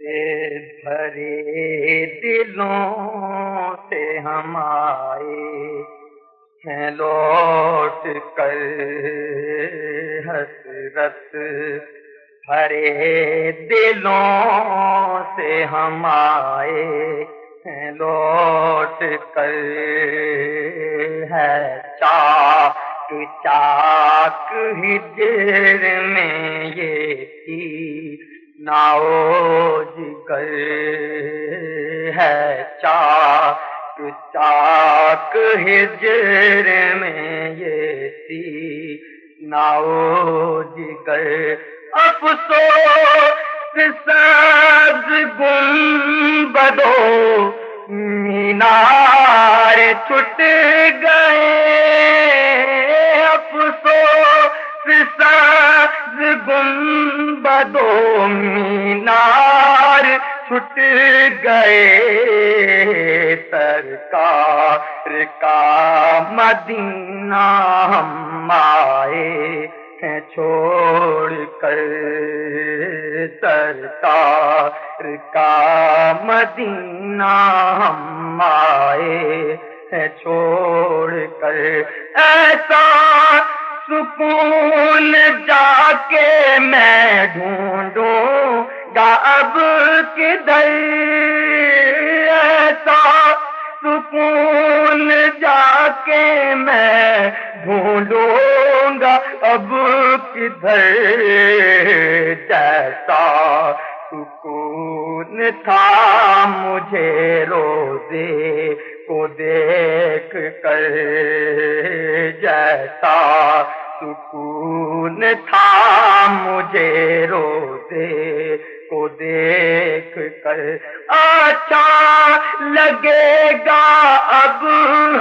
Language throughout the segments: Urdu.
سے بھرے دلوں سے ہم آئے ہیں لوٹ کر حسرت بھرے دلوں سے ہم آئے ہیں لوٹ کر ہے چاک چاک ہجر میں یہ تھی ناؤ جگر ہے چاک چاک ہجر میں یہ تھی ناؤ جگر افسوس سبز گنبدوں مینار چھٹ گئے افسوس سبز گنبدوں مینار چھٹ گئے سرکار کا مدینہ ہم آئے ہیں چھوڑ کر سرکار کا مدینہ ہم آئے ہیں چھوڑ کر ایسا سکون جا کے میں ڈھونڈوں گا اب کدھر ایسا سکون جا کے میں ڈھونڈوں گا اب کدھر جیسا سکون تھا مجھے روزے کو دیکھ کر جیسا سکون تھا مجھے روزے کو دیکھ کر اچھا لگے گا اب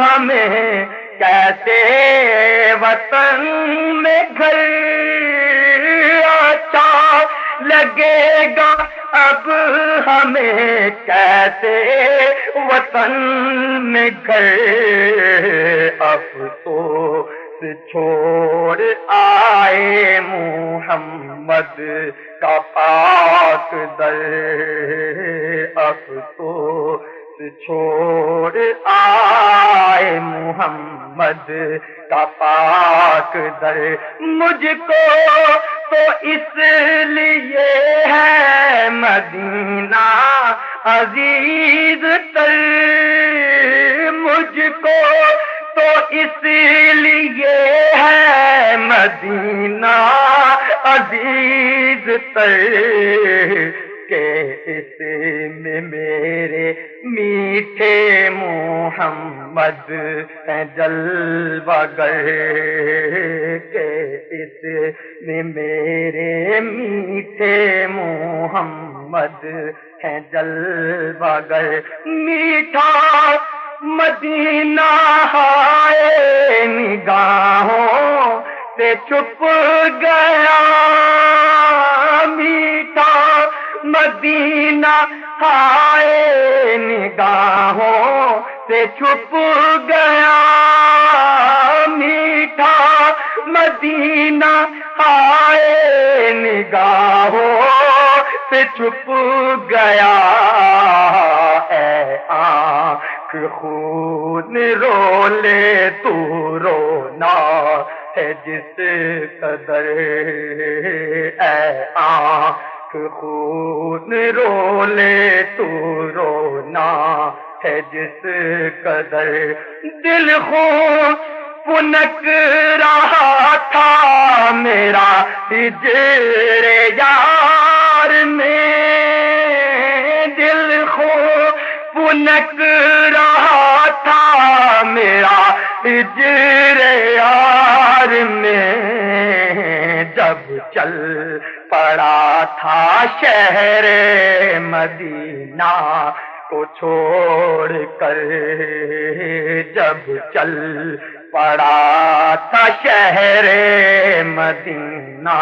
ہمیں کیسے وطن میں گھر اچھا لگے گا اب ہمیں کیسے وطن میں گھر افسوس چھوڑ آئے محمد کا پاک در افسوس چھوڑ آئے محمد کا پاک در مجھ کو تو اس لیے ہے مدینہ عزیز تر مجھ کو تو اس لیے ہے مدینہ عزیز تر کہ اس میں میرے میٹھے محمد ہیں جلوہ گر کہ اس میں میرے میٹھے محمد ہیں جلوہ گر میٹھا مدینہ ہائے نگاہوں سے چھپ گیا میٹھا مدینہ ہائے نگاہوں سے چھپ گیا میٹھا مدینہ ہائے نگاہوں سے چھپ گیا اے آنکھ خون رو لے تو رونا ہے جس قدر اے آنکھ خون رو لے تو رونا ہے جس قدر دل خون پنک رہا تھا میرا ہجر یار میں دل خون پنک رہا تھا میرا ہجر یار میں جب چل پڑا تھا شہر مدینہ کو چھوڑ کر جب چل پڑا تھا شہر مدینہ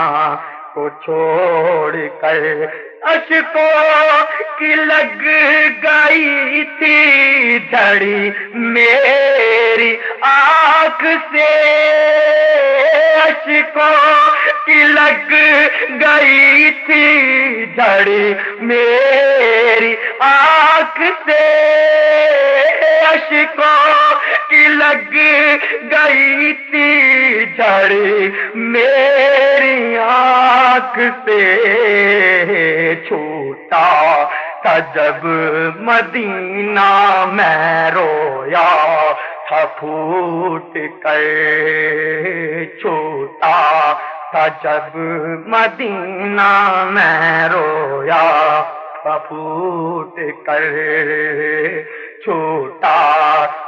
کو چھوڑ کر اشکوں کی لگ گئی تھی جھڑی میری آنکھ سے اشکوں کہ لگ گئی تھی جھڑ میری آنکھ سے، اشکوں کی لگ گئی تھی جھڑ میری آنکھ سے، چھوٹا تھا جب مدینہ میں رویا تھا پھوٹ کر، چھوٹا تھا جب مدینہ میں رویا تھا پھوٹ کر، چھوٹا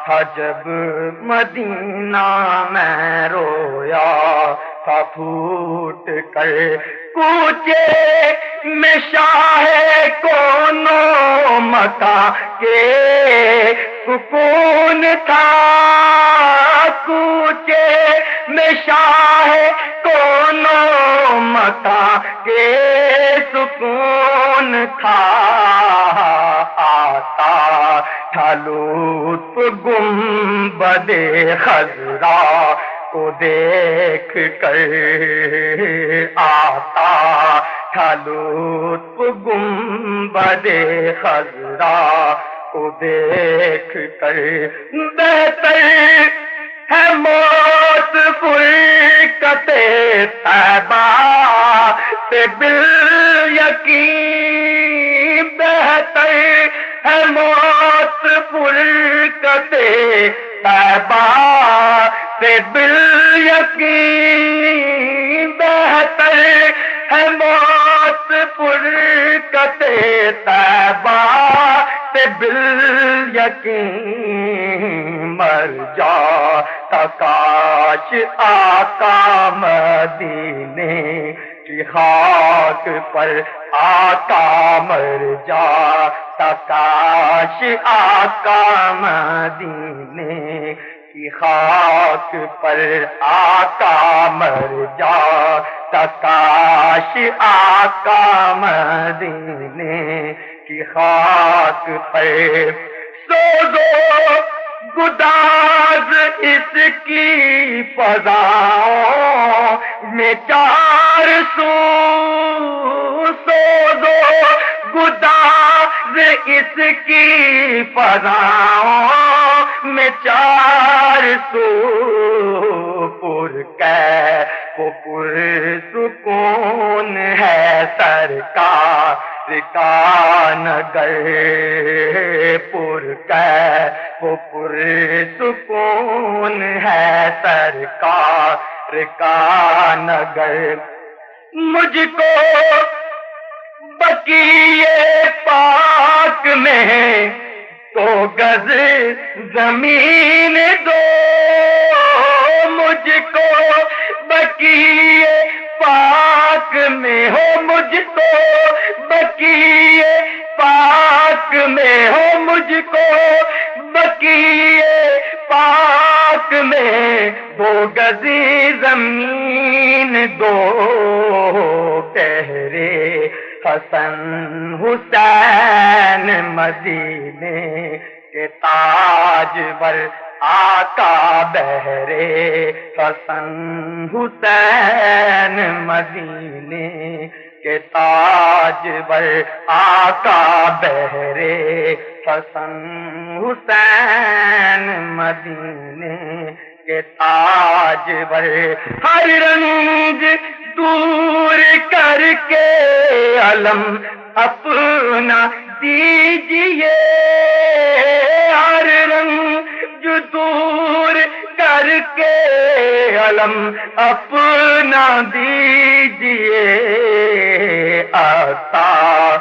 تھا جب مدینہ میں رویا تھا پھوٹ کر، کوچے میں شاہ کونوں مکہ کے سکون تھا، کوچے میں شاہ کونوں مکہ کے سکون تھا، آتا تھا لطف گنبد خضرا کو دیکھ کر، آتا تھا لطف گنبد خضرا کو دیکھ کر، بہتر ہے موت فرقت طیبہ سے بالیقین، بہتر ہے موت فرقت طیبہ سے بالیقین، بہتر ہے موت فرقت طیبہ سے بالیقین، مر جاتا کاش آقا مدینے کی خاک پر، آقا مر جاتا کاش آقا مدینے کی خاک پر، آقا مر جاتا کاش آقا مدینے کی خاک پر، سوزو گداز اس کی فضاؤں میں چار سو، سوزو گداز اس کی فضاؤں میں چار سو، پرکیف و پرسکون ہے سرکار کا نگر، پرکیف و پرسکون ہے سرکار کا نگر، مجھ کو بقیے پاک میں تو گز زمین دو، مجھ کو بقیے پاک میں ہو، مجھ کو بقیے پاک میں ہو، مجھ کو بقیے پاک میں دو گزی زمین دو، پہرے حسن حسین مدینے کے تاجور آقا، بہرے حسن حسین مدینے کے تاجور آقا، بہرے حسن حسین مدینے کے تاجور، ہر رنج دور کر کے علم اپنا دیجئے، ہر رنج دور کر کے علم اپنا دیجئے، آثار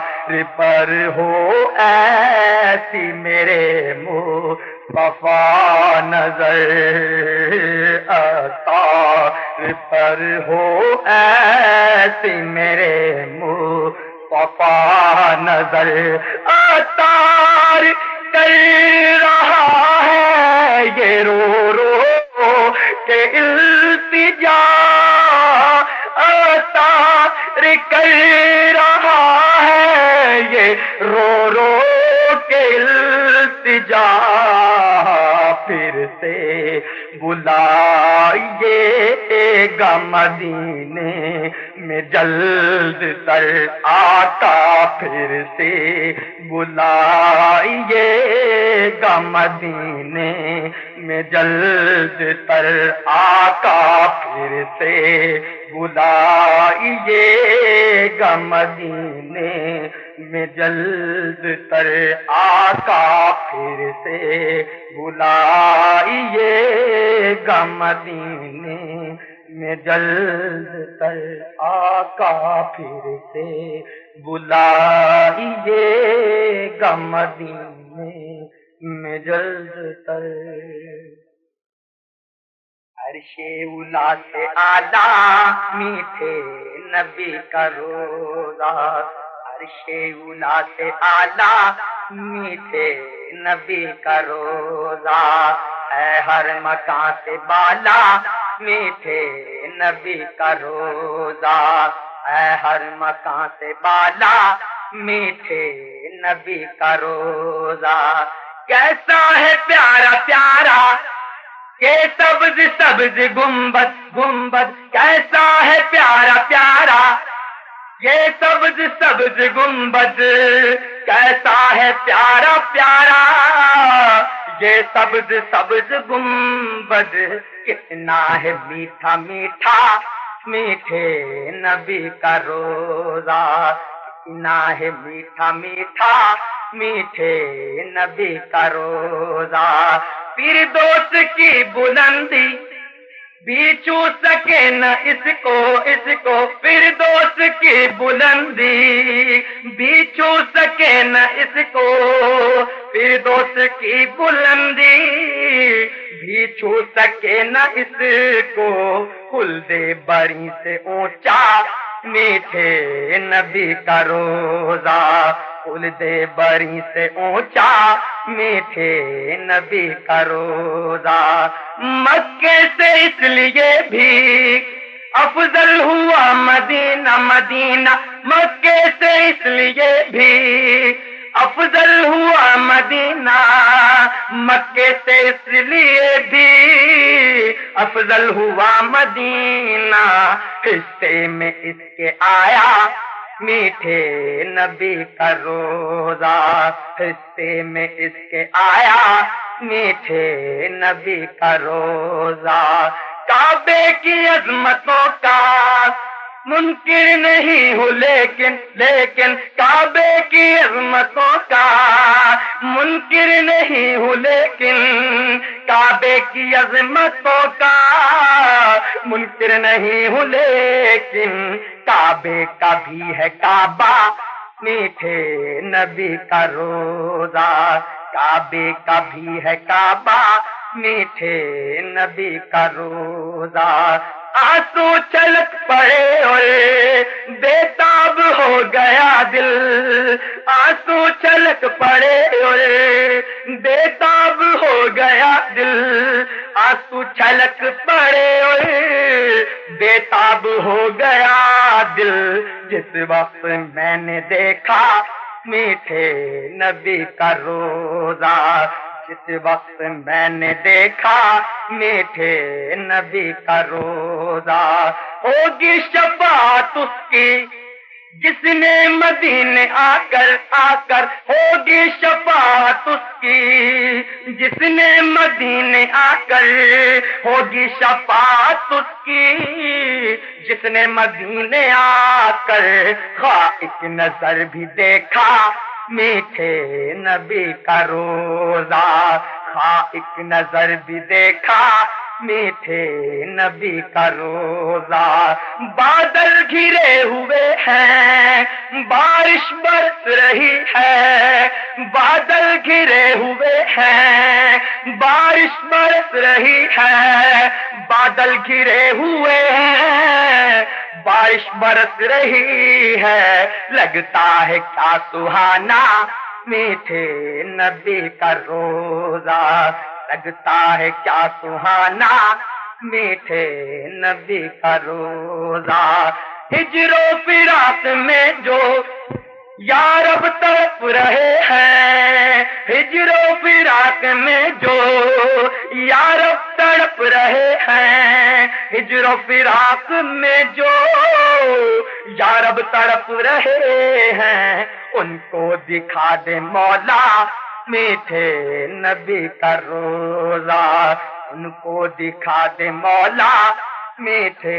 پر ہو ایسی میرے مصطفیٰ نظر، آثار پر ہو ایسی میرے مصطفیٰ نظر، آثار کر رہا ہے یہ رو رو کے التجا، آثار کر رہا ہے یہ رو رو کے التجا، پھر سے بلائیے گا مدینے میں جلد تر آقا پھر سے بلائیے گا مدینے میں جلد تر آقا پھر سے بلائیے گا مدینے میں جلد تر آقا پھر سے بلائیے گا مدینے میں جلد تر آقا پھر سے بلائیے گا مدینے میں جلد تر۔ عرش اولا سے اعلیٰ میٹھے نبی کا روضہ، عرش اولا سے اعلیٰ میٹھے نبی کا روضہ، ہے ہر مکان سے بالا میٹھے نبی کا روضہ، ہے ہر مکان سے بالا میٹھے نبی کا روضہ۔ کیسا ہے پیارا پیارا یہ سبز سبز گنبد گنبد، کیسا ہے پیارا پیارا یہ سبز سبز گنبد، کیسا ہے پیارا پیارا یہ سبز سبز گنبد، کتنا ہے میٹھا میٹھا میٹھے نبی کا روضہ، کتنا ہے میٹھا میٹھا میٹھے نبی کا روضہ۔ فردوس کی بلندی بھی چھو سکے نہ اس کو فردوس کی بلندی بھی چھو سکے نہ اس کو، فردوس کی بلندی بھی چھو سکے نہ اس کو، خلد بری سے اونچا میٹھے نبی کا روضہ، خلد بری سے اونچا میٹھے نبی کا روضہ۔ مکے سے اس لیے بھی افضل ہوا مدینہ مدینہ، مکے سے اس لیے بھی افضل ہوا مدینہ، مکے سے اس لیے بھی افضل ہوا مدینہ، حصے میں اس کے آیا میٹھے نبی کا روضہ، حصے میں اس کے آیا میٹھے نبی کا روضہ۔ کعبے کی عظمتوں کا منکر نہیں ہوں لیکن کعبے کی عظمتوں کا منکر نہیں ہوں لیکن، کعبے کی عظمتوں کا منکر نہیں ہوں لیکن، کعبے کا بھی ہے کعبہ میٹھے نبی کا روضہ، کعبے کا بھی ہے کعبہ میٹھے نبی کا روضہ۔ آنسو چھلک پڑے اور بےتاب ہو گیا دل، آنسو چھلک پڑے اور بےتاب ہو گیا دل، آنسو چھلک پڑے اور بےتاب ہو گیا دل، جس وقت میں نے دیکھا میٹھے نبی کا روضہ، جس وقت میں نے دیکھا میٹھے نبی کا روضہ۔ ہوگی شفاعت اس کی جس نے مدینے آ کر ہوگی شفاعت اس کی جس نے مدینے آ کر، ہوگی شفاعت اس کی جس نے مدینے آ کر، خواہ ایک نظر بھی دیکھا میٹھے نبی کا روضہ، خواہ ایک نظر بھی دیکھا میٹھے نبی کا روضہ۔ بادل گھرے ہوئے ہیں بارش برس رہی ہے، بادل گھرے ہوئے ہیں بارش برس رہی ہے، بادل گھرے ہوئے ہیں بارش برس رہی ہے، لگتا ہے کیا سہانا میٹھے نبی کا روضہ، لگتا ہے کیا سہانا میٹھے نبی کا روضہ۔ ہجر و فراق میں جو یارب تڑپ رہے ہیں، ہجر و فراق میں جو یارب تڑپ رہے ہیں ہجر و فراق میں جو یارب تڑپ رہے ہیں ان کو دکھا دے مولا میٹھے نبی کا روزہ ان کو دکھا دے مولا میٹھے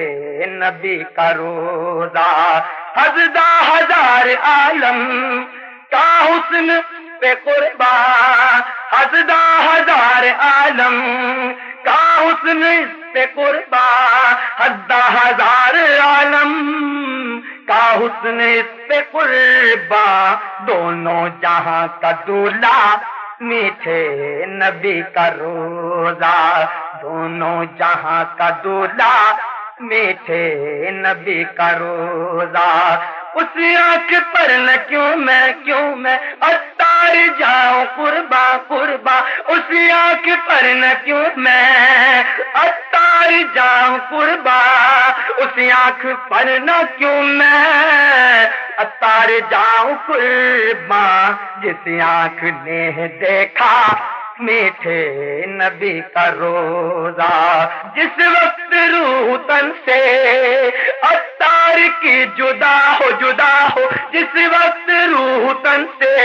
نبی کا روزہ ہزدہ ہزار عالم کا حسن پہ قربان ہزدہ ہزار عالم کا حسن پہ قربان ہزدہ ہزار عالم کا حسن پہ قربان دونوں جہاں کا دولہ میٹھے نبی کا روزہ دونوں جہاں کا دولہ میٹھے نبی کا روزہ اس آنکھ پر نہ کیوں میں اتار جاؤں قربا قربا اس آنکھ پر نہ کیوں میں اتار جاؤں قربا اس آنکھ پر نہ کیوں میں اتار جاؤں قربا جس آنکھ نے دیکھا میٹھے نبی کا روزہ جس وقت روح تن سے اتار کی جدا ہو جس وقت روح تن سے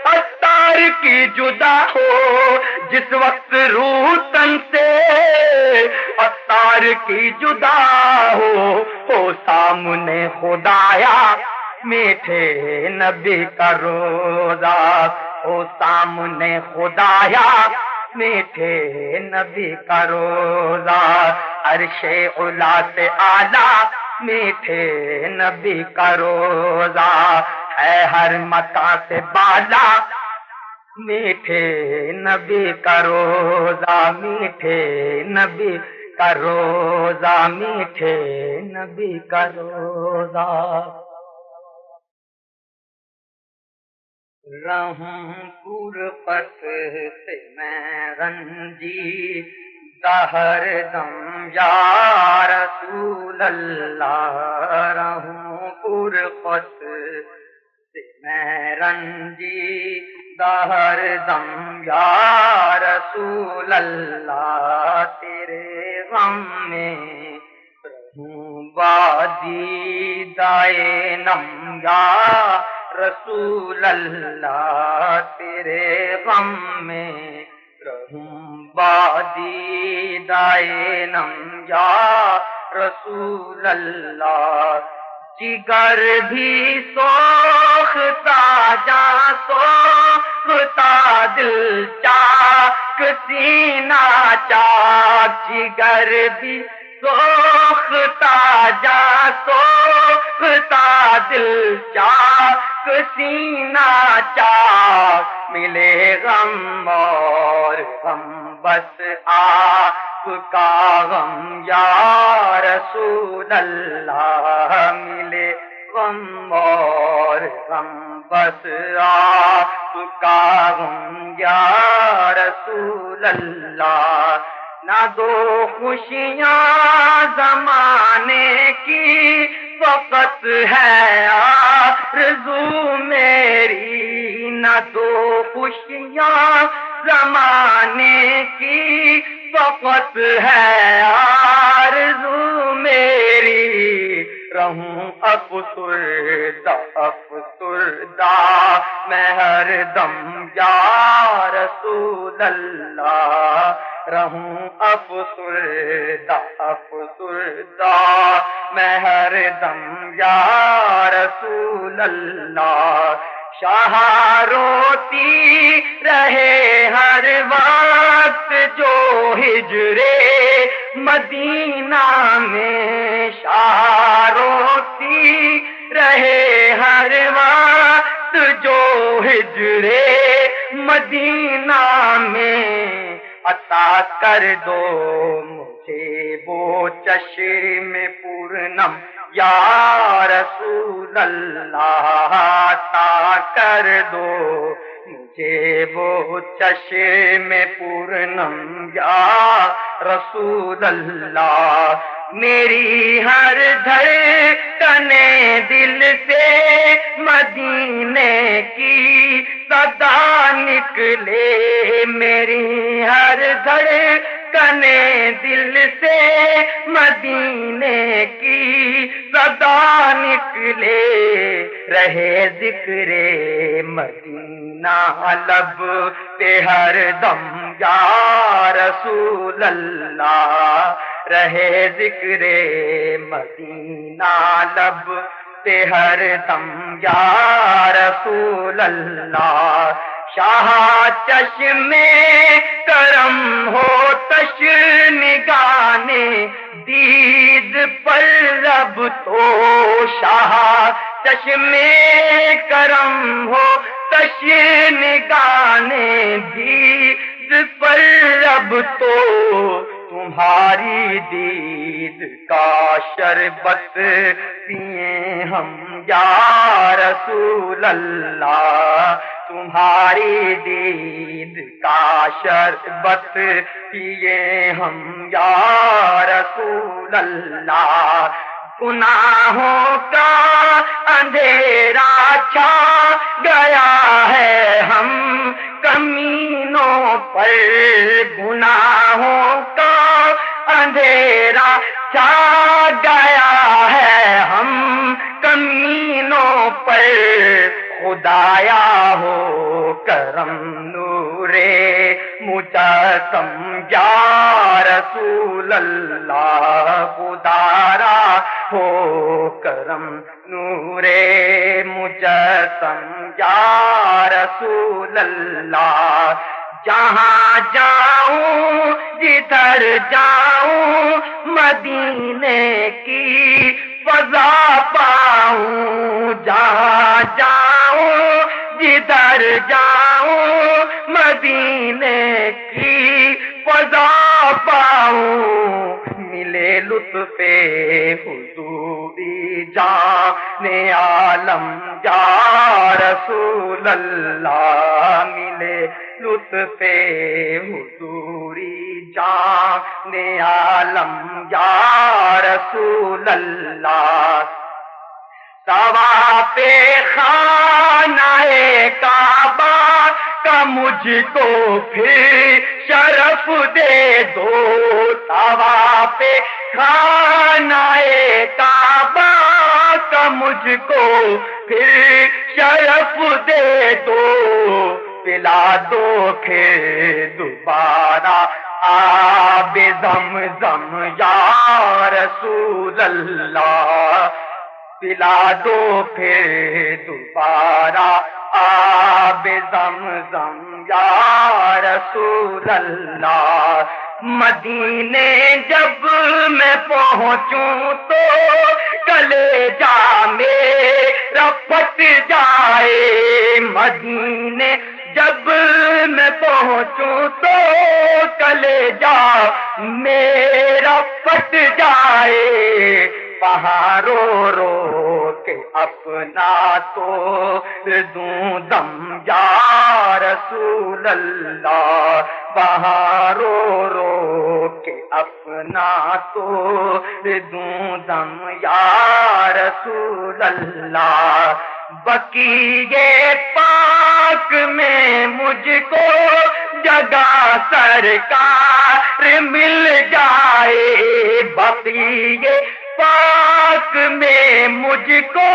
اتار کی جدا ہو جس وقت روح تن سے اتار کی جدا ہو سامنے خدایا میٹھے نبی کا روزہ ہو سامنے خدایا میٹھے نبی کا روزہ عرش علا سے اعلیٰ میٹھے نبی کا روزہ ہے ہر مکان سے بالا میٹھے نبی کا روزہ میٹھے نبی کا روزہ میٹھے نبی کا روزہ رہوں پرپت سے میں رنجی دہر دم یا رسول اللہ رہوں پرپت سے میں رنجی دہر دم یا رسول اللہ تیرے غم میں رہوں بادی دائے نم یا رسول اللہ تیرے غم میں رہوں بادی دائے نم یا رسول اللہ جگر بھی سوختا جاں سوختا دل چاک سینہ چاک جگر بھی سوختا جاں سوختا دل چاک سینہ چاک ملے غم اور غم بس آپ کا غم یا رسول اللہ ملے غم اور غم بس آپ کا غم یا رسول اللہ نہ دو خوشیاں زمانے کی فقط ہے آرزو میری نہ دو خوشیاں زمانے کی فقط ہے آرزو میری رہوں افسردہ میں ہر دم یا رسول اللہ رہوں افسردہ میں ہر دم یا رسول اللہ شاہ روتی رہے ہر وقت جو ہجرے مدینہ میں شاہ روتی رہے ہر وقت جو ہجرے مدینہ میں عطا کر دو مجھے وہ چشم پورنم یا رسول اللہ عطا کر دو مجھے وہ چشم پورنم یا رسول اللہ میری ہر دھڑکن دل سے مدینے کی صدا نکلے میری ہر دھڑکن کنے دل سے مدینے کی صدا نکلے رہے ذکر مدینہ لب پہ ہر دم یا رسول اللہ رہے ذکر مدینہ لب پہ ہر دم یا رسول اللہ شاہ چشم کرم ہو تش نگانے دید پر رب تو شاہ چشم کرم ہو تش نگانے دید پر رب تو تمہاری دید کا شربت پیئے ہم یا رسول اللہ تمہاری دید کا شربت پیئے ہم یا رسول اللہ گناہوں کا اندھیرا چھا گیا ہے ہم کمینوں پر گناہوں کا اندھیرا چھا گیا ہے ہم کمینوں پر خدایا ہو کرم نورے مجسم یا رسول اللہ خدارا ہو کرم نورے مجسم یا رسول اللہ جہاں جاؤں جدھر جاؤں مدینے کی فضا پاؤں جہاں جاؤں جدھر جاؤں مدینے کی فضا پاؤں ملے لطف حضوری جان عالم یا رسول اللہ ملے لطف حضوری جان عالم یا رسول اللہ طواف خانہ کعبہ کا مجھ کو پھر شرف دے دو طواف خانہ کعبہ کا مجھ کو پھر شرف دے دو پلا دو پھر دوبارہ آب زمزم یا رسول اللہ پلا دو پھر دوبارہ آب زمزم یا رسول اللہ مدینے جب میں پہنچوں تو کلیجہ میرا پھٹ جائے مدینے جب میں پہنچوں تو کلیجہ میرا پھٹ جائے وہاں رو رو کے اپنا تو دوں دم یا رسول اللہ وہاں رو رو کے اپنا تو دوں دم یا رسول اللہ بقیع پاک میں مجھ کو جگہ سرکار مل جائے بقیع پاک میں مجھ کو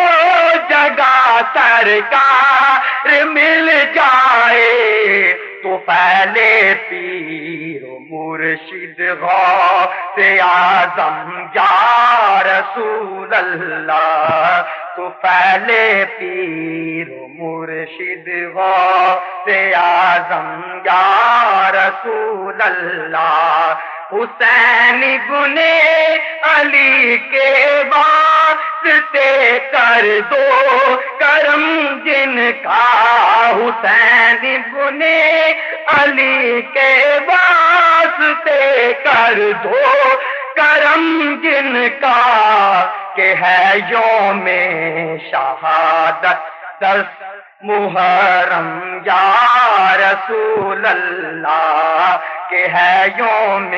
جگہ سرکار مل جائے تو پہلے پیر و مرشد غوث اعظم یا رسول اللہ تو پہلے پیر و مرشد غوث اعظم یا رسول اللہ حسین بن علی کے واسطے کر دو کرم جن کا حسین بن علی کے واسطے کر دو کرم جن کا کہ ہے یوم شہادت 10 محرم یا رسول اللہ کہ ہے یوم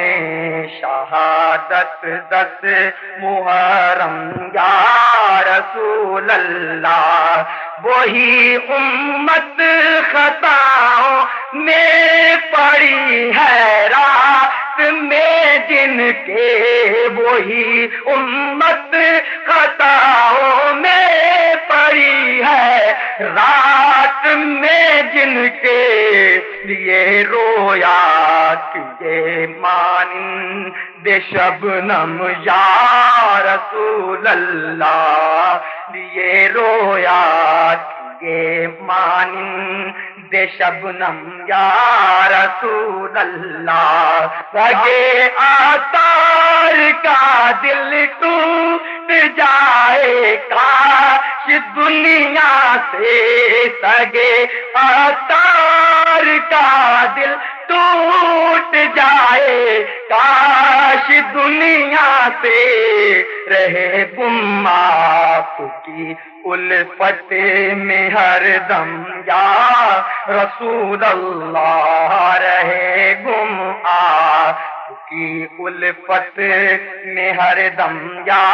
شہادت 10 محرم یا رسول اللہ وہی امت خطاؤں میں پڑی ہے رات میں کے وہی امت خطاؤں میں پڑی ہے، رات میں جن کے لیے رویا کہ مانند شبنم یا رسول اللہ، لیے رویا کہ مانند شبنم یا رسول اللہ، لگے آثار کا دل ٹوٹ جائے کاش دنیا سے، سگے آثار کا دل ٹوٹ جائے کاش دنیا سے، رہے گم آپ کی الفت میں ہر دم یا رسول اللہ، رہے گم آپ کی الفت میں ہر دم یا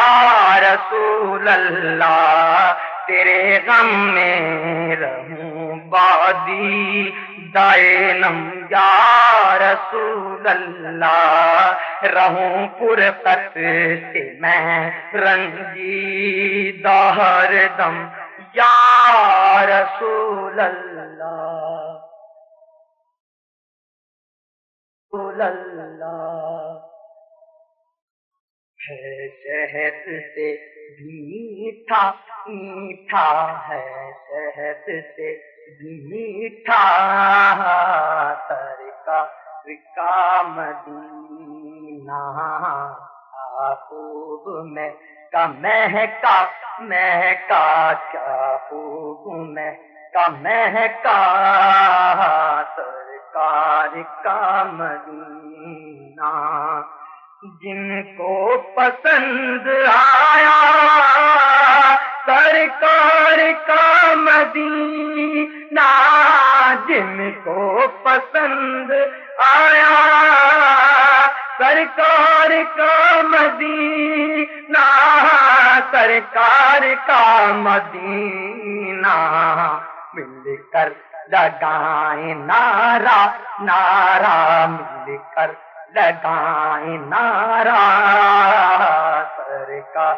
رسول اللہ، تیرے غم میں رہوں بادی دائنم یا رسول اللہ، رہوں فرقت سے میں رنجیدہ ہر دم یا رسول اللہ، رسول اللہ، ہے شہد سے بھی میٹھا میٹھا ہے، شہد سے بھی میٹھا سرکار کا مدینہ، خوب میں کا مہکا مہکا، کیا خوب میں کا مہکا سرکار کا مدینہ، جن کو پسند آیا سرکار کا مدینہ، جن کو پسند آیا سرکار کا مدینہ، سرکار کا مدینہ، مل کر لگائیں نعرہ نعرہ، مل کر لگائیں نعرہ سرکار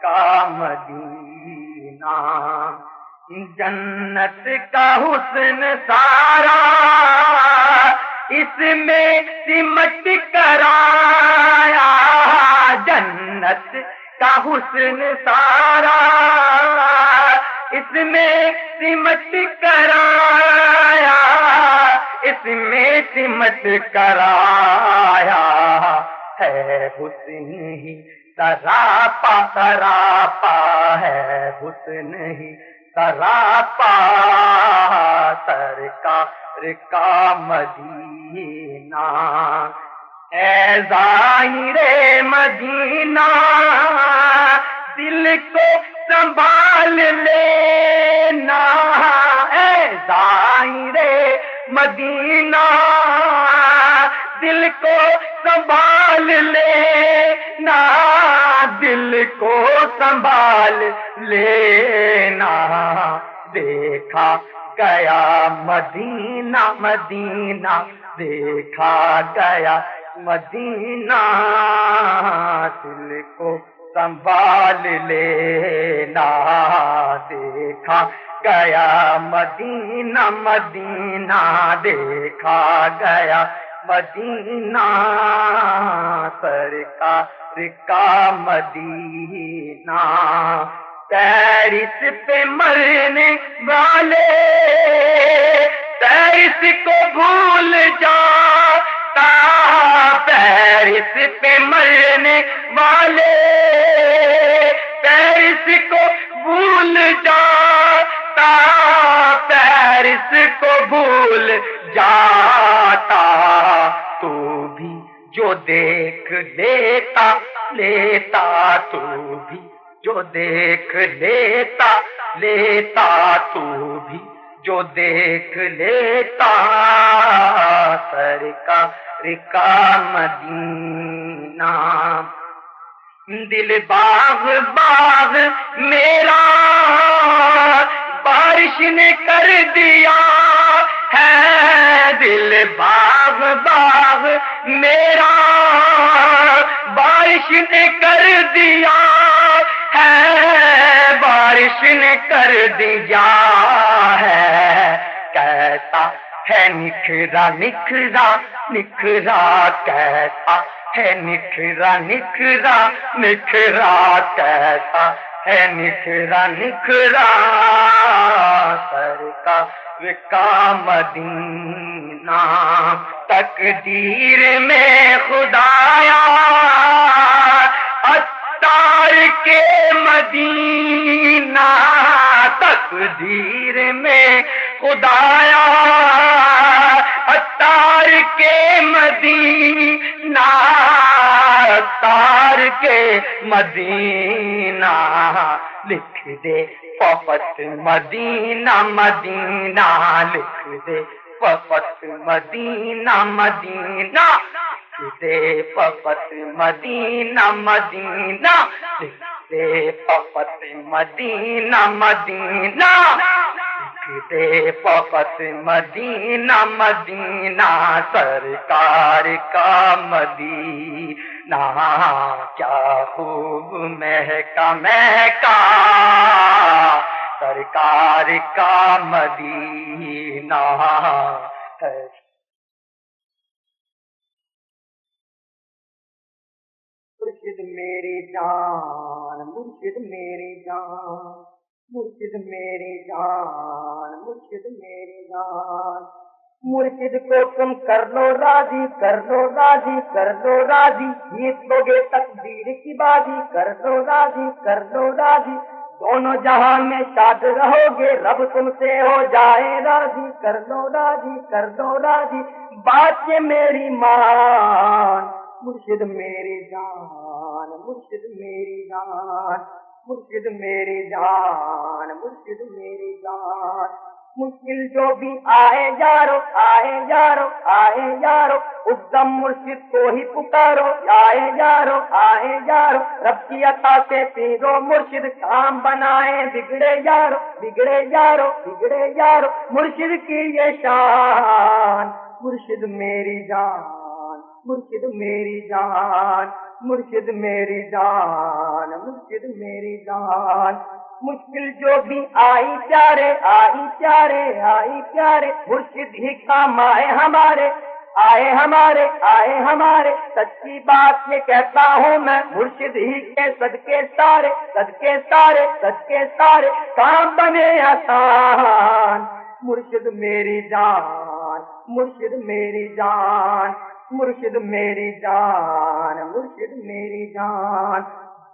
کا مدینہ، جنت کا حسن سارا اس میں سمٹ کر آیا، جنت کا حسن سارا اس میں سمٹ کر آیا، اس میں سمٹ کر آیا، ہے حسن ہی سراپا سراپا، ہے حسن ہی سراپا سرکار کا مدینہ، اے ظاہر مدینہ دل کو سنبھال لینا، اے ظاہر مدینہ دل کو سنبھال لینا، دل کو سنبھال لینا، دیکھا گیا مدینہ مدینہ، دیکھا گیا مدینہ، دل کو سنبھال لینا، دیکھا گیا مدینہ مدینہ، دیکھا گیا مدینہ سرکار کا مدینہ، پیرس پہ مرنے والے پیرس کو بھول جاتا، پیرس پہ مرنے والے پیرس کو بھول جاتا، پیرس کو بھول جاتا، تو بھی جو دیکھ لیتا لیتا، تو بھی جو دیکھ لیتا لیتا، تو بھی جو دیکھ لیتا سرکار کا مدینہ، دل باغ باغ میرا بارش نے کر دیا ہے، دل باغ باغ میرا بارش نے کر دیا ہے، بارش نے کر دیا ہے، کیسا ہے نکھرا نکھرا نکھرا، کیسا ہے نکھرا نکھرا نکھرا، کیسا ہے نکھرا نکھرا، سرکار کا مدینہ تقدیر میں خدایا، عطار کے مدینہ تقدیر میں خدایا، عطار کے مدینہ، عطار کے مدینہ، لکھ دے فقط مدینہ مدینہ، لکھ دے فقط مدینہ مدینہ، لکھ دے فقط مدینہ مدینہ، لکھ دے فقط مدینہ مدینہ، لکھ دے فقط مدینہ مدینہ، سرکار کا مدینہ کیا خوب مہکا مہکا، سرکار کا مدینہ ہے۔ مرشد میری جان، مرشد میری جان، مرشد میری جان، مرشد میری جان، مرشد کو تم کر لو راضی، کر لو راضی، کر لو راضی، جیت لو گے تقدیر کی بازی، کر لو راضی، کر لو راضی، دونوں جہاں میں شاد رہو گے، رب تم سے ہو جائے راضی، کر لو راضی، کر لو راضی، بات یہ میری مان، مرشد میری جان، مرشد میری جان، مرشد میری جان، مرشد میری جان، مشکل جو بھی آئے یارو، آئے یارو، آئے یارو، اس دم مرشد کو ہی پکارو، آئے یارو، آئے یارو، رب کی عطا سے پیرو مرشد کام بنائے، بگڑے یارو، بگڑے یارو، بگڑے یارو، مرشد کی یہ شان، مرشد میری جان، مرشد میری جان، مرشد میری جان، مرشد میری جان، مشکل جو بھی آئی پیارے، آئی پیارے، آئی پیارے، مرشد ہی کام آئے ہمارے، آئے ہمارے، آئے ہمارے، سچی بات یہ کہتا ہوں میں، مرشد ہی کے صدقے سارے، صدقے سارے، صدقے سارے کام بنے آسان، مرشد میری جان، مرشد میری جان، مرشد میری جان، مرشد میری جان،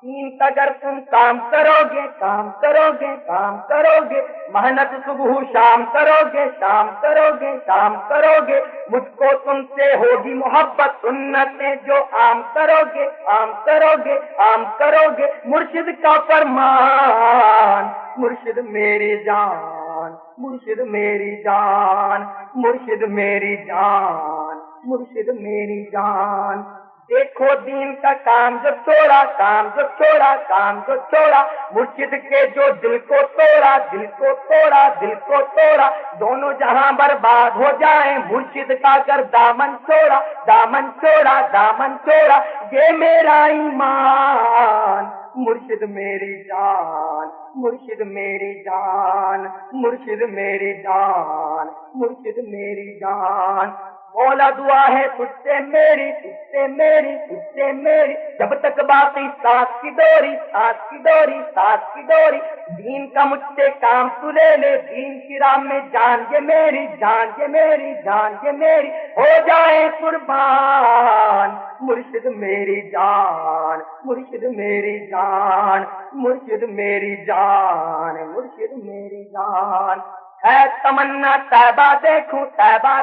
دین کا اگر تم کام کرو گے، کام کرو گے، کام کرو گے، محنت صبح شام کرو گے، شام کرو گے، شام کرو گے، مجھ کو تم سے ہوگی محبت، سنتیں جو عام کرو گے، عام کرو گے، عام کرو گے، مرشد کا فرمان، مرشد میری جان، مرشد میری جان، مرشد میری جان، مرشد میری جان، دیکھو دین کا کام جو چھوڑا، کام جو چھوڑا، کام جو چھوڑا، مرشد کے جو دل کو توڑا، دل کو توڑا، دل کو توڑا، دونوں جہاں برباد ہو جائیں، مرشد کا کر دامن چھوڑا، دامن چھوڑا، دامن چھوڑا، یہ میرا ایمان، مرشد میری جان، مرشد میری جان، مرشد میری جان، مرشد میری جان، مولا دعا ہے تجھ سے میری، تجھ سے میری، تجھ سے میری، جب تک باقی سانس کی ڈوری، سانس کی ڈوری، سانس کی ڈوری، دین کا مجھ سے کام تو لے لے، دین کی راہ میں جان یہ میری، جان یہ میری، جان یہ میری ہو جائے قربان، مرشد میری جان، مرشد میری جان، مرشد میری جان، مرشد میری جان، ہے تمنا طیبہ دیکھوں، طیبہ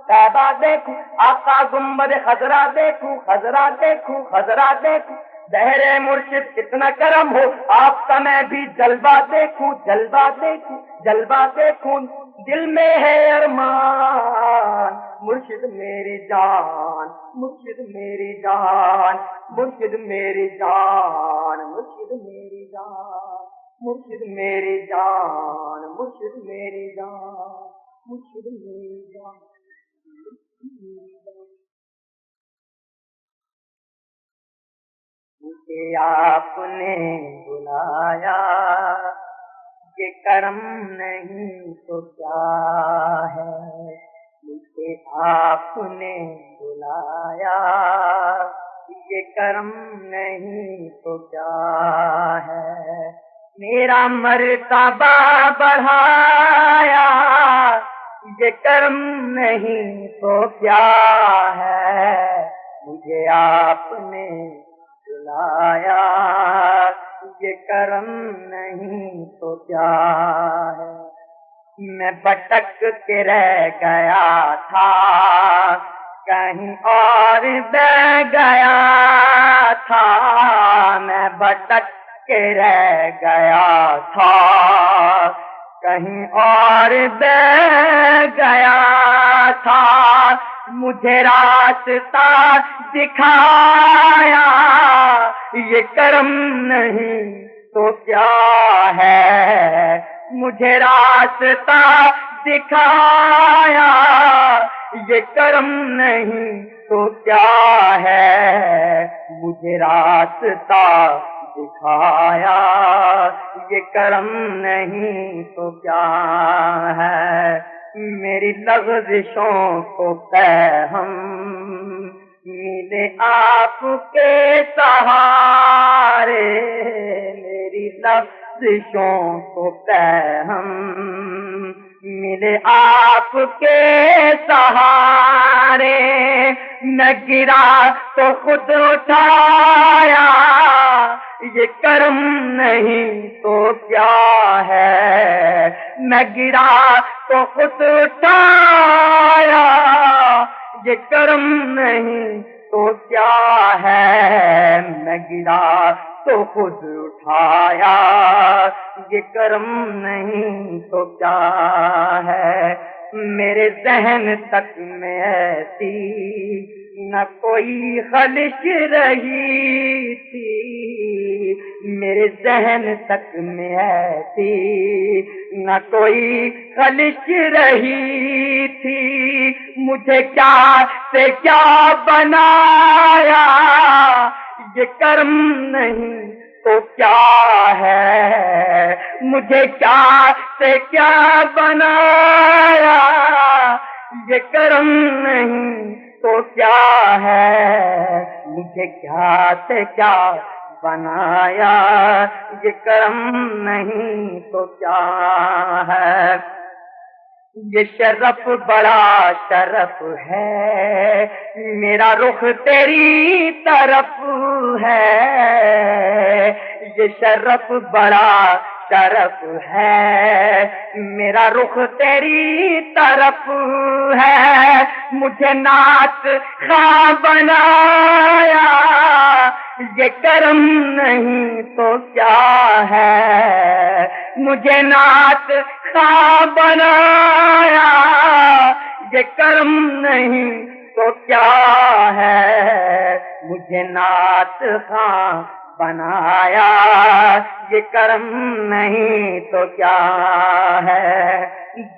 طیبہ دیکھوں، آقا گنبد خضرا دیکھوں، خضرا دیکھوں، خضرا دیکھوں، بہر مرشد کتنا کرم ہو آپ کا میں بھی جلوہ دیکھوں، جلوہ دیکھوں، جلوہ دیکھوں، دل میں ہے ارمان، مرشد میری جان، مرشد میری جان، مرشد میری جان، مرشد میری جان، مرشد میری جان، مرشد میری جان، مرشد میری جان۔ مجھے آپ نے بلایا، یہ کرم نہیں تو کیا ہے، مجھے آپ نے بلایا، یہ کرم نہیں تو کیا ہے، میرا مرتبہ بڑھایا، یہ کرم نہیں تو کیا ہے، مجھے آپ نے بلایا، یہ کرم نہیں تو کیا ہے، میں بھٹک کے رہ گیا تھا، کہیں اور بہ گیا تھا، میں بھٹک کے رہ گیا تھا، کہیں اور بہ گیا تھا، مجھے راستہ دکھایا، یہ کرم نہیں تو کیا ہے، مجھے راستہ دکھایا، یہ کرم نہیں تو کیا ہے، مجھے راستہ دکھایا، یہ کرم نہیں تو کیا ہے، میری لغزشوں کو ہم ملے آپ کے سہارے، میری لغزشوں کو ہم ملے آپ کے سہارے، میں گرا تو خود اٹھایا، یہ کرم نہیں تو کیا ہے، میں گرا تو خود اٹھایا، یہ کرم نہیں تو کیا ہے، میں گرا تو خود اٹھایا، یہ کرم نہیں تو کیا ہے، میرے ذہن تک میں ایسی نہ کوئی خلش رہی تھی، میرے ذہن تک میں ایسی نہ کوئی خلش رہی تھی، مجھے کیا سے کیا بنایا، یہ کرم نہیں تو کیا ہے، مجھے کیا سے کیا بنایا، یہ کرم نہیں تو کیا ہے، مجھے کیا سے کیا بنایا، یہ کرم نہیں تو کیا ہے، یہ شرف بڑا شرف ہے، میرا رخ تیری طرف ہے، یہ شرف بڑا شرف ہے، میرا رخ تیری طرف ہے، مجھے نعت خواں بنایا، یہ کرم نہیں تو کیا ہے، مجھے نعت خواں بنایا، یہ کرم نہیں تو کیا ہے، مجھے نعت خواں بنایا، یہ کرم نہیں تو کیا ہے،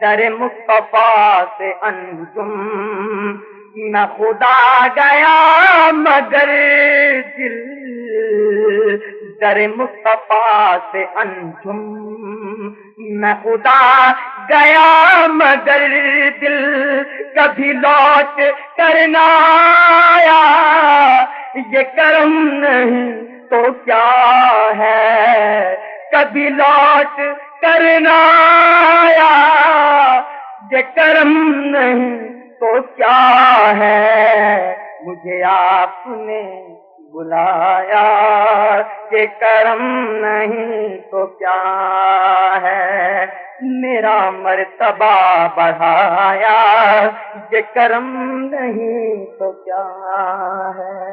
در مصطفیٰ سے انجم نہ خدا گیا مگر دل، در مصطفیٰ سے انجم نہ خدا گیا مگر دل، کبھی لوٹ کر نہ آیا، یہ کرم نہیں تو کیا ہے، کبھی لوٹ کر نہ آیا، یہ کرم نہیں تو کیا ہے، مجھے آپ نے بلایا، یہ کرم نہیں تو کیا ہے، میرا مرتبہ بڑھایا، یہ کرم نہیں تو کیا ہے،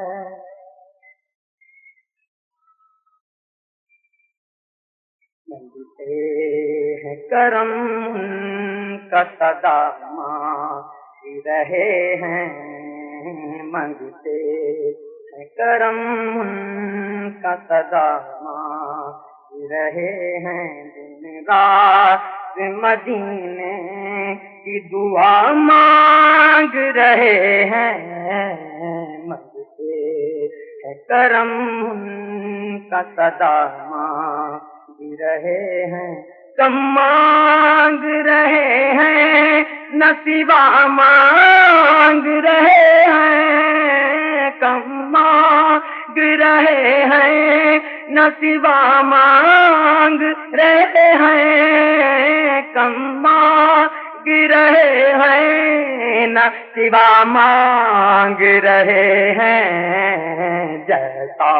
مانگتے ہیں کرم کا صدا مانگ رہے ہیں، مانگتے ہیں کرم کا صدا مانگ رہے ہیں، دن رات مدینے کی دعا مانگ رہے ہیں، مانگتے ہیں کرم کا صدا مانگ رہے ہیں، کم مانگ رہے ہیں، نصیبہ مانگ رہے ہیں، کم مانگ رہے ہیں، نصیبہ مانگ رہے ہیں، کم مانگ رہے ہیں، نصیبہ مانگ رہے ہیں، جیسا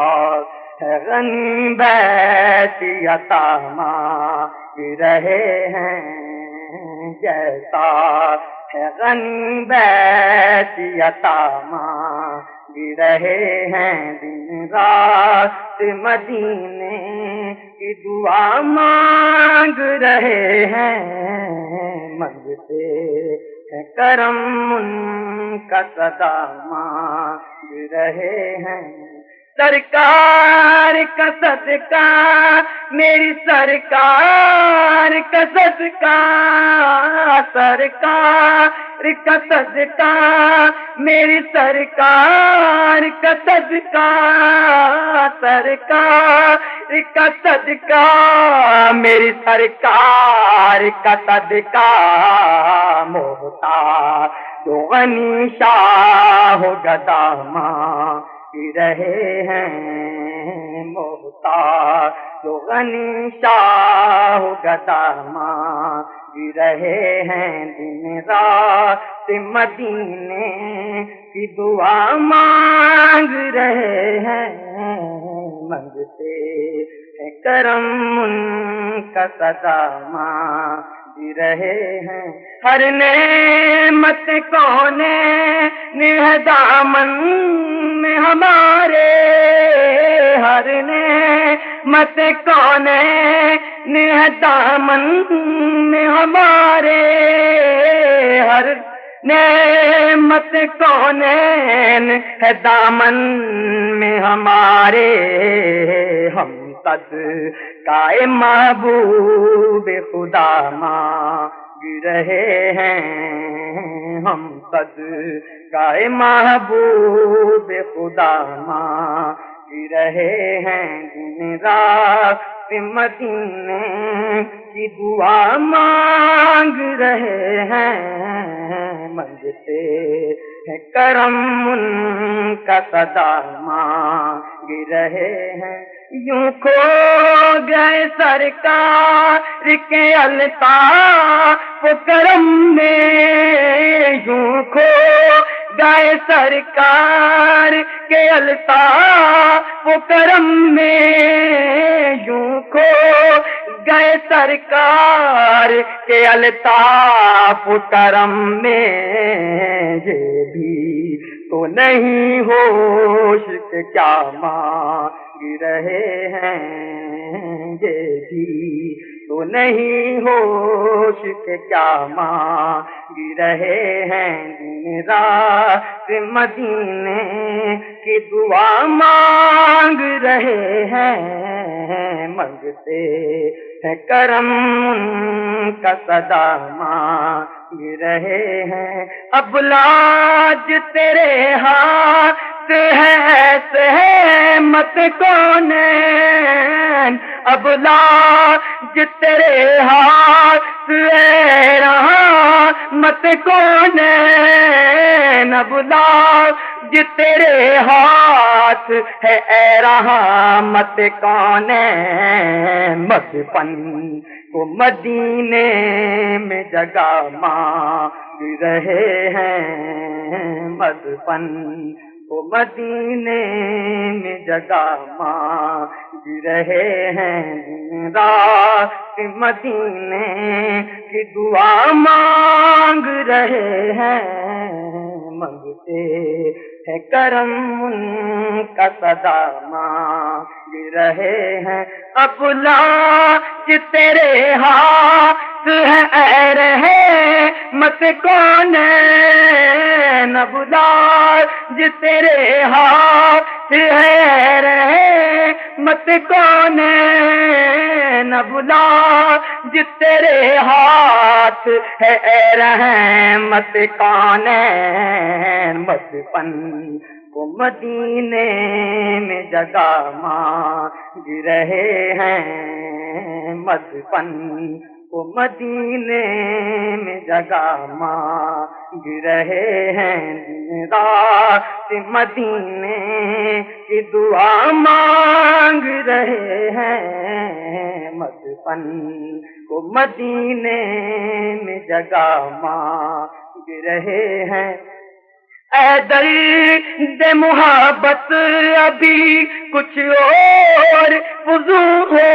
ہے غنی بیسی عطا مانگ رہے ہیں، جیسا ہے غنی بیسی عطا مانگ رہے ہیں، دن رات مدینے کی دعا مانگ رہے ہیں، منگتے ہیں کرم ان کا صدا مانگ رہے ہیں، سرکار کا صدقہ میری سرکار کا صدقہ، سرکار کا صدقہ میری سرکار کا صدقہ، سرکار کا صدقہ میری سرکار کا صدقہ، محتاج جو غنی شاہ گدا مانگ رہے ہیں، محتاج جو غنی شاہ گدا مانگ رہے ہیں، دن رات مدینے کی دعا مانگ رہے ہیں، منگتے ہیں کرم ان کا صدا مانگ رہے ہیں، ہر نعمت کونے ہے دامن میں ہمارے، ہر نعمت کونے ہے دامن میں ہمارے، ہر نعمت کونے ہے دامن میں ہمارے، ہم صدقہ محبوب خدا مانگ رہے ہیں، ہم صدقہ محبوب خدا مانگ رہے ہیں، دن رات مدینے کی دعا مانگ رہے ہیں، منگتے ہیں کرم ان کا صدا مانگ رہے ہیں، یوں کھو گئے سرکار کے الطاف و کرم میں، یوں کھو گئے سرکار کے الطاف و کرم میں، یوں کھو گئے سرکار کے الطاف و کرم میں، یہ بھی تو نہیں ہوش کہ کیا مانگ رہے ہیں، یہ بھی تو نہیں ہوش کہ کیا مانگ رہے ہیں، دن رات مدینے کی دعا مانگ رہے ہیں، منگتے ہیں کرم ان کا صدا مانگ رہے ہیں، اب لاج تیرے ہاتھ ہے سہمت کونین، اب لاج تیرے ہاتھ ہے رحمت کونین، اب لاج تیرے ہاتھ ہے اے رحمت کونین، مدفن کو مدینے میں جگہ مانگ رہے ہیں، مدفن کو مدینے میں جگہ مانگ رہے ہیں، دن رات مدینے کی دعا مانگ رہے ہیں، منگتے ہیں کرم ان کا صدا مانگ رہے ہیں، اب لاج تیرے ہاتھ ہے اے رحمت کونین، اب لاج تیرے ہاتھ ہے رحمت کونین، اب لاج تیرے ہاتھ ہے اے رحمت کونین، مدفن کو مدینے میں جگہ مانگ رہے ہیں، مدفن کو مدینے میں جگہ مانگ رہے ہیں، دن رات مدینے کی دعا مانگ رہے ہیں، مدفن کو مدینے میں جگہ مانگ رہے ہیں۔ اے درد محبت ابھی کچھ اور فضول ہو،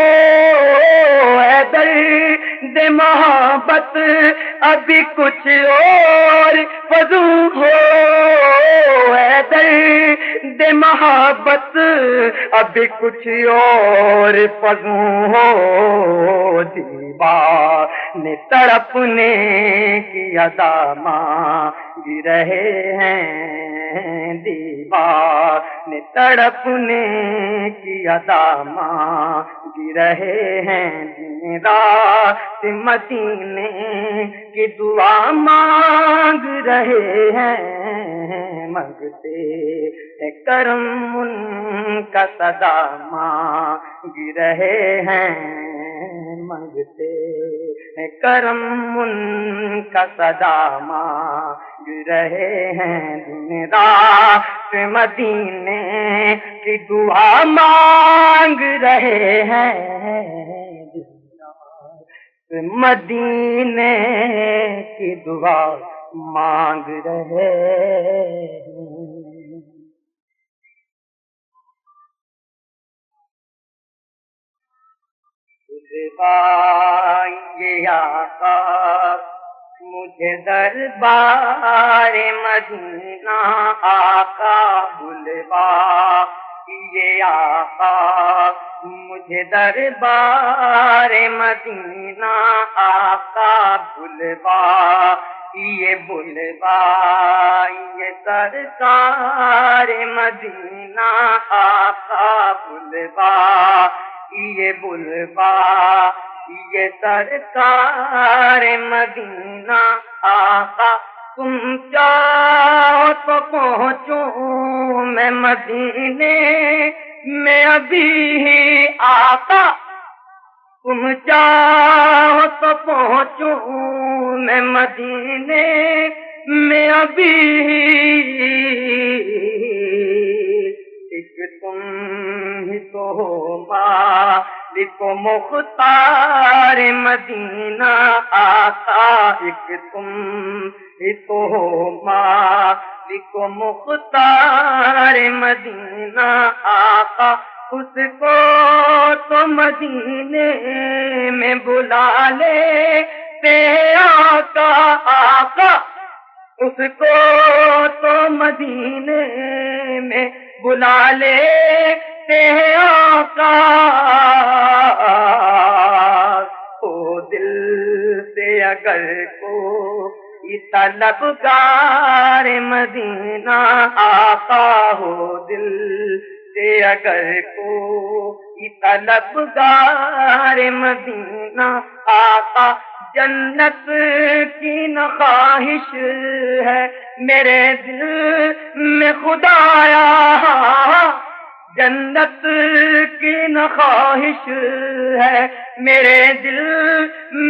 اے درد محبت ابھی کچھ اور فضول ہو، اے درد محبت ابھی کچھ اور فضول ہو، دیوانے تڑپنے کی ادا مانگ رہے ہیں، دیوانے تڑپنے کی ادا مانگ رہے ہیں، دن رات مدینے کی دعا مانگ رہے ہیں، منگتے کرم ان کا صدا مانگ رہے ہیں، منگتے کرم ان کا صدا مانگ رہے ہیں، دن رات مدینے کی دعا مانگ رہے ہیں، دن رات مدینے کی دعا مانگ رہے ہیں۔ بلوائیے آقا مجھے دربار مدینہ، آقا بلوائیے آقا مجھے دربار مدینہ، آقا بلوائیے بلوائیے سرکار مدینہ، آقا بلوائیے بلوائیے سرکار مدینہ، آقا تم چاہو تو پہنچوں میں مدینے میں ابھی ہی، آقا تم چاہو تو پہنچوں میں مدینے میں ابھی ہی، ایک تم ہی تو ہو مالک و مختار مدینہ، آقا ایک تم ہی تو ہو مالک و مختار مدینہ، آقا اس کو تو مدینے میں بلا لے تے آقا، آقا اس کو تو مدینے میں بلا لے تے آقا، او دل سے اگر کوئی طلبگار مدینہ، آقا ہو دل سے اگر کوئی طلبگار مدینہ، آقا جنت کی نہ خواہش ہے میرے دل میں خدایا، جنت کی نہ خواہش ہے میرے دل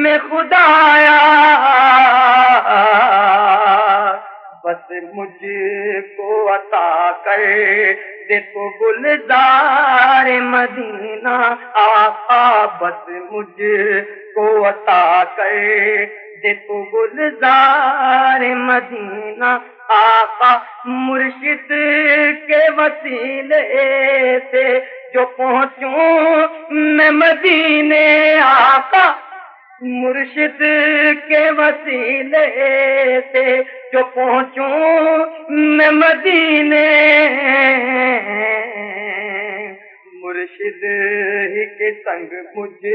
میں خدایا، بس مجھ کو عطا کر دے تو گلزار مدینہ، آقا بس مجھ کو عطا کر دے تو گلزار مدینہ، آقا مرشد کے وسیلے سے جو پہنچوں میں مدینے، آقا مرشد کے وسیلے سے جو پہنچوں میں مدینے، مرشد ہی کے سنگ مجھ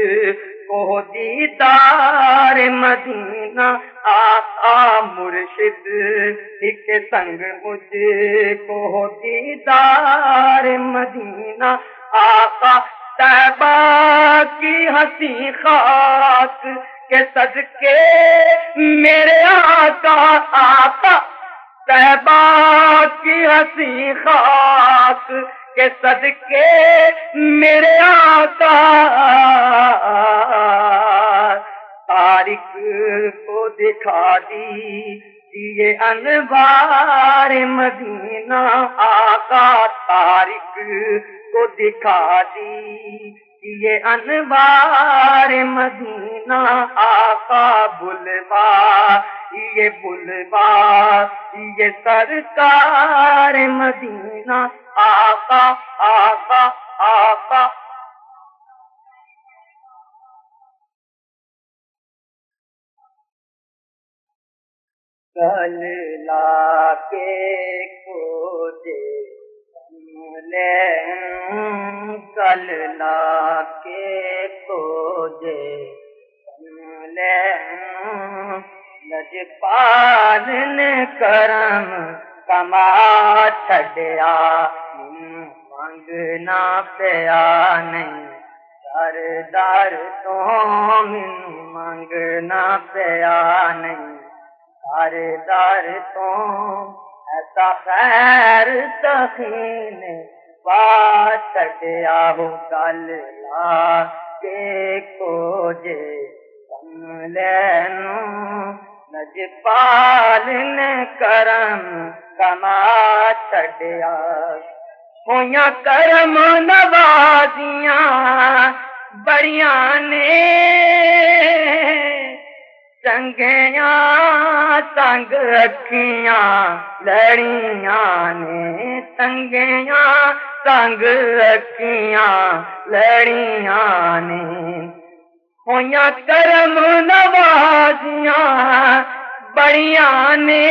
کو دیدار مدینہ، آقا مرشد ہی کے سنگ مجھ کو دیدار مدینہ، آقا طیبہ کی ہنسی خاک کے صدقے میرے آقا، آقا طیبہ کی ہنسی خاک کے صدقے میرے آقا تارک کو دکھا دی یہ انوار مدینہ آقا تارک کو دکھا دی یہ انوار مدینہ آقا بلوا یہ سرکار مدینہ آقا آقا آقا کل لا کے کوجے لے کل لا کے کوجے لے لجپال نے کرم کما چھڈیا منگنا پیا نہیں سردار تو مینوں منگنا پیا نہیں سردار تو ایسا خیر سخین پا چھڈیا ہو گل لا کے کوجے لجپال نے کرم کما چھڈیا ہویاں کرم نوازیاں بڑیاں نے چنگیاں سنگ رکھیاں لڑیاں نے چنگیاں سنگ رکھیاں لڑیاں نے ہویاں کرم نوازیاں بڑیاں نے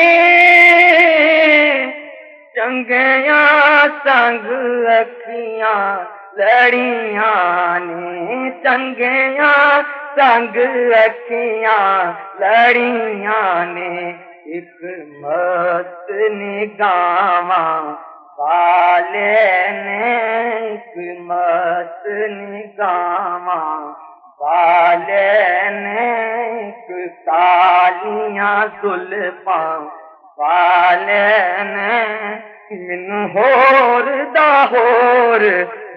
چنگیاں سنگ رکھیاں لڑیاں نے چنگیاں سنگ رکھیاں لڑیاں نے ایک مست نگاواں والے نے ایک مست نگاواں والے نے ایک کالیاں زلفاں والے نے مینوں ہور دا ہور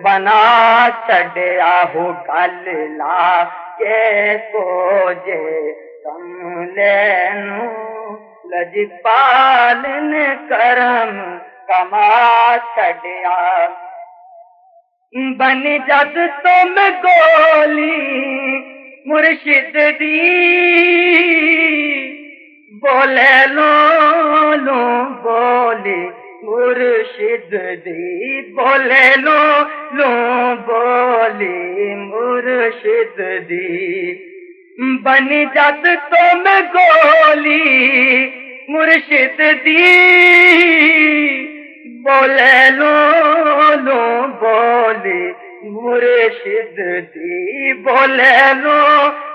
بنا چھڈیا ہو گل لا کے کوجے کملے نوں لجپال نے کرم کما چھڈیا بن جد تم گولی مرشد دی بولے لو لو بولی مرشد دی بولے لو لو بولی مرشد دی بن جد تم گولی مرشد دی بولے لو لو بولی مرشد دی بولے لو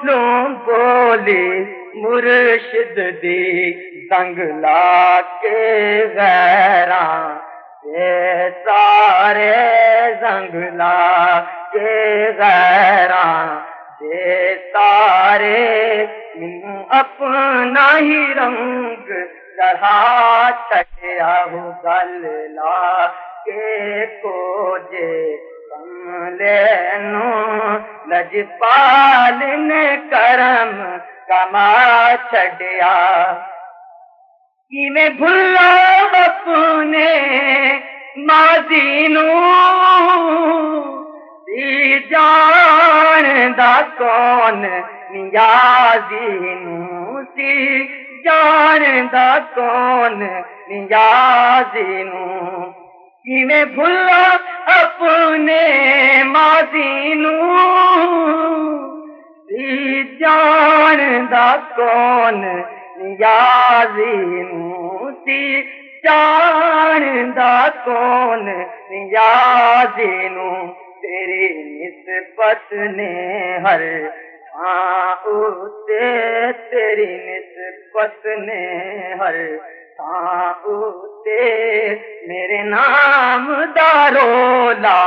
لو بولی مرشد دی زنگ لا کے غیراں یہ سارے زنگ لا کے غیراں یہ سارے اپنا ہی رنگ چڑھا چھڈیا ہو گل لا کے کوجے کملے نوں لجپال نے کرم کما چھڈیا کیویں بھلا اپنے ماضی نوں جان دا کون نیازی نوں سی جان دا کون نیازی نوں کیویں بھلا اپنے ماضی نوں جان دا کون نیازی نوں سی جان دا کون نیازی نوں تیری نسبت نے ہر تھاں اُتے تیری نسبت نے ہر تھاں اُتے میرے نام دا رولا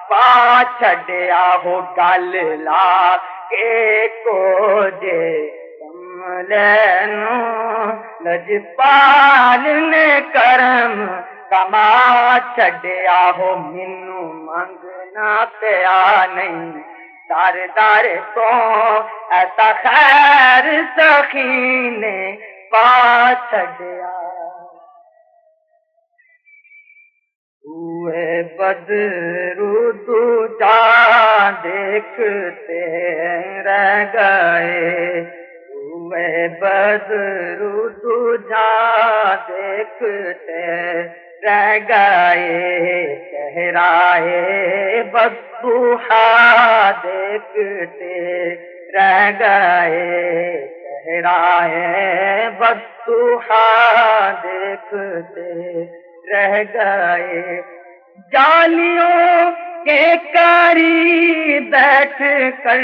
پا چھڈیا ہو گل لا کے کوجے کملے نوں لجپال نے کرم کما چھڈیا ہو مینو منگنا پیا نہیں در در تو ایسا خیر سخی نے پا چھڈیا ہوئے بدرو دوجا دیکھتے رہ گئے ہوئے بدرو دوجا دیکھتے رہ گئے چہرائے بدوحا دیکھتے رہ گئے چہرائے بدوحا دیکھتے رہ گئے جالیوں کے قریب بیٹھ کر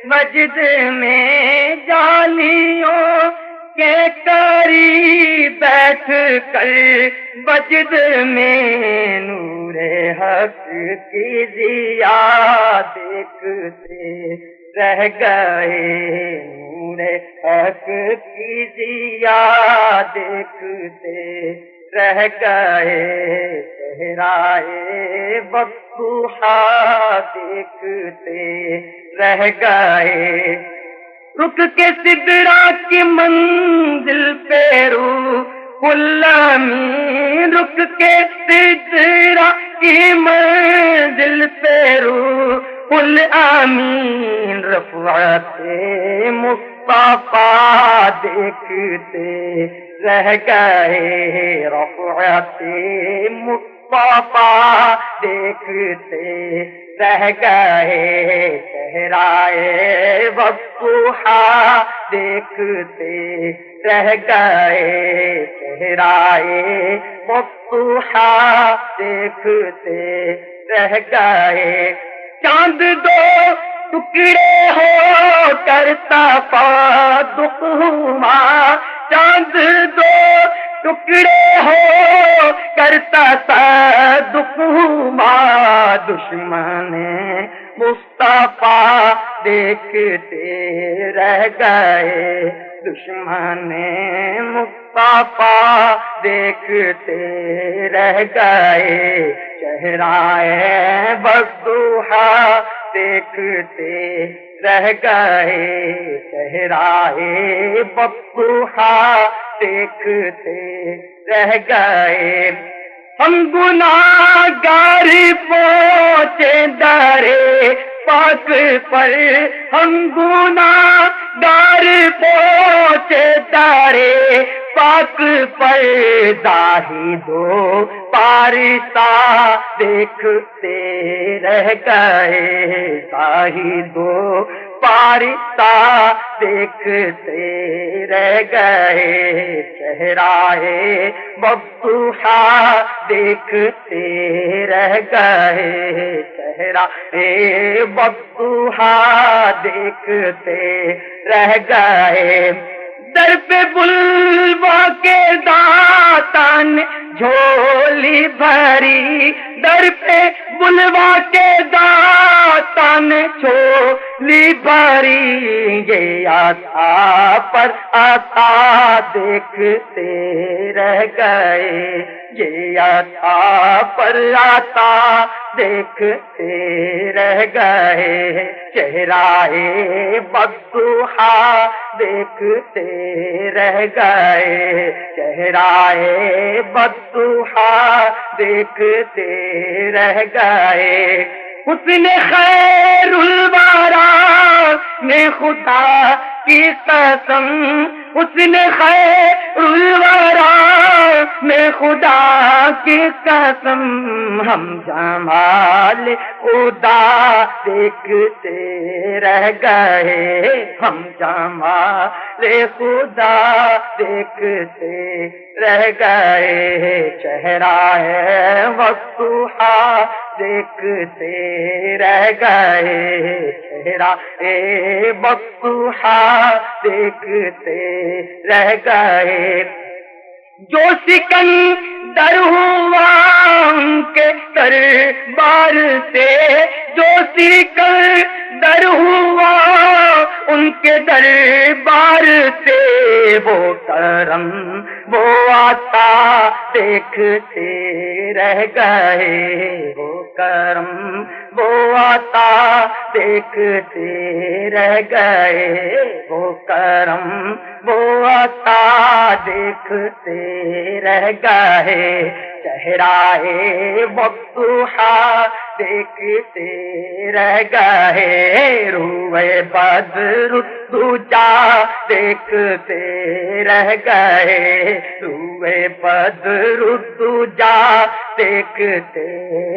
مسجد میں جالیوں کے قریب بیٹھ کر مسجد میں نور حق کی ضیا دیکھتے رہ گئے نور حق کی ضیا دیکھتے رہ گئے چہرائے بدوحا دیکھتے رہ گئے رک کے سدرا کی منزل پہ روح الامین رک کے سدرا کی منزل پہ روح الامین رفعت مصطفیٰ دیکھتے رہ گئے رفعت مصطفیٰ دیکھتے رہ گئے چہرائے بدوحا دیکھتے رہ گئے چہرائے بدوحا دیکھتے رہ گئے چاند دو ٹکڑے ہو کرتا صادق ہوا چاند دو ٹکڑے ہو کرتا صادق ہوا دشمن مصطفیٰ دیکھتے رہ گئے دشمن مصطفیٰ دیکھتے رہ گئے چہرائے بدوحا دیکھتے رہ گئے چہرائے بدوحا دیکھتے رہ گئے ہم گناہگار پہنچے درے پاک پر ہم گناہگار پہنچے درے پاک پر زاہدو پارسا دیکھتے رہ گئے زاہدو پارسا دیکھتے رہ گئے چہرائے بدوحا دیکھتے رہ گئے چہرائے بدوحا دیکھتے رہ گئے در پہ بلوا کے داتان جھولی بھری در پہ بلوا کے داتان جھولی بھری یہ آتا پر آتا دیکھتے رہ گئے یہ آتا پر آتا دیکھتے رہ گئے چہرائے بدوحا دیکھتے رہ گئے چہرائے بدوحا دیکھتے رہ گئے حسن خیر الورا نے خدا کی قسم حسن خیر الورا میں خدا کی قسم ہم جمال خدا دیکھتے رہ گئے ہم جمال خدا دیکھتے رہ گئے چہرائے بدوحا دیکھتے رہ گئے چہرائے بدوحا دیکھتے رہ گئے جو سکندر ہوا ان کے دربار سے جو سکندر ہوا ان کے دربار سے وہ کرم وہ عطا دیکھتے رہ گئے، وہ کرم وہ عطا دیکھتے رہ گئے، وہ کرم وہ عطا دیکھتے رہ گئے، چہرائے وضحا دیکھتے رہ گئے، روئے بدر الدجا دیکھتے رہ گئے، روئے بدر الدجا دیکھتے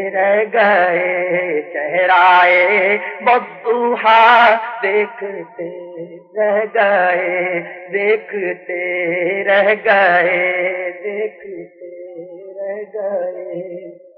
رہ گئے، چہرائے وضحا دیکھتے رہ گئے، دیکھتے رہ گئے، دیکھتے رہ گئے۔